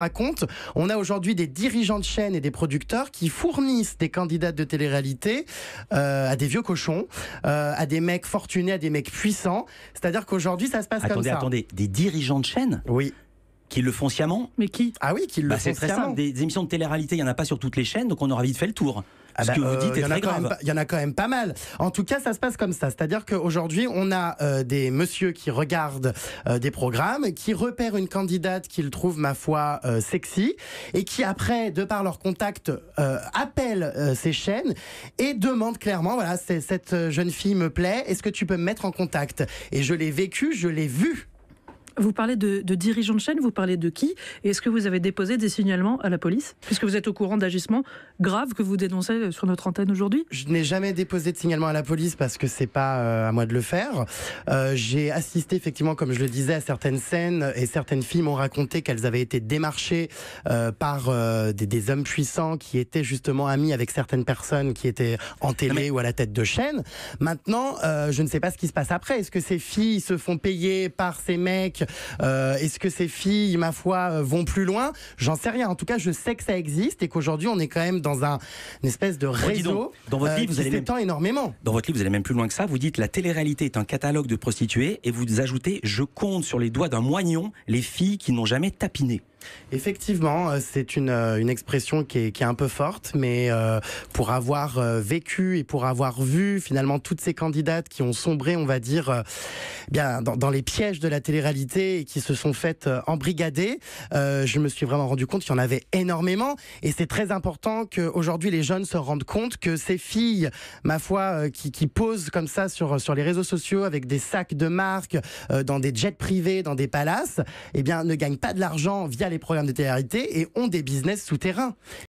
raconte, on a aujourd'hui des dirigeants de chaînes et des producteurs qui fournissent des candidates de télé-réalité à des vieux cochons, à des mecs fortunés, à des mecs puissants. C'est-à-dire qu'aujourd'hui, ça se passe comme ça. Attendez, des dirigeants de chaînes Oui. Qui le font sciemment? Mais qui? Ah oui, qui le font C'est très sciemment. simple, des émissions de télé-réalité, il n'y en a pas sur toutes les chaînes, donc on aura vite fait le tour. Ce que vous dites est très grave. Il y en a quand même pas mal. En tout cas, ça se passe comme ça. C'est-à-dire qu'aujourd'hui, on a des messieurs qui regardent des programmes, qui repèrent une candidate qu'ils trouvent, ma foi, sexy, et qui après, de par leur contact, appellent ces chaînes et demandent clairement, voilà, cette jeune fille me plaît, est-ce que tu peux me mettre en contact? Et je l'ai vécu, je l'ai vu. Vous parlez de dirigeants de chaîne, vous parlez de qui? Et est-ce que vous avez déposé des signalements à la police? Puisque vous êtes au courant d'agissements graves que vous dénoncez sur notre antenne aujourd'hui? Je n'ai jamais déposé de signalement à la police parce que c'est pas à moi de le faire. J'ai assisté effectivement, comme je le disais, à certaines scènes et certaines filles m'ont raconté qu'elles avaient été démarchées par des hommes puissants qui étaient justement amis avec certaines personnes qui étaient en télé ou à la tête de chaîne. Maintenant, je ne sais pas ce qui se passe après. Est-ce que ces filles se font payer par ces mecs? Est-ce que ces filles, ma foi, vont plus loin? J'en sais rien. En tout cas, je sais que ça existe et qu'aujourd'hui, on est quand même dans une espèce de réseau dans votre livre, qui s'étend énormément. Dans votre livre, vous allez même plus loin que ça. Vous dites la télé-réalité est un catalogue de prostituées et vous ajoutez: je compte sur les doigts d'un moignon les filles qui n'ont jamais tapiné. Effectivement, c'est une expression qui est un peu forte, mais pour avoir vécu et pour avoir vu finalement toutes ces candidates qui ont sombré, on va dire, bien dans les pièges de la télé-réalité et qui se sont faites embrigader, je me suis vraiment rendu compte qu'il y en avait énormément. Et c'est très important qu'aujourd'hui les jeunes se rendent compte que ces filles, ma foi, qui posent comme ça sur les réseaux sociaux avec des sacs de marque, dans des jets privés, dans des palaces, eh bien ne gagnent pas de l'argent via les programmes de télé-réalité et ont des business souterrains.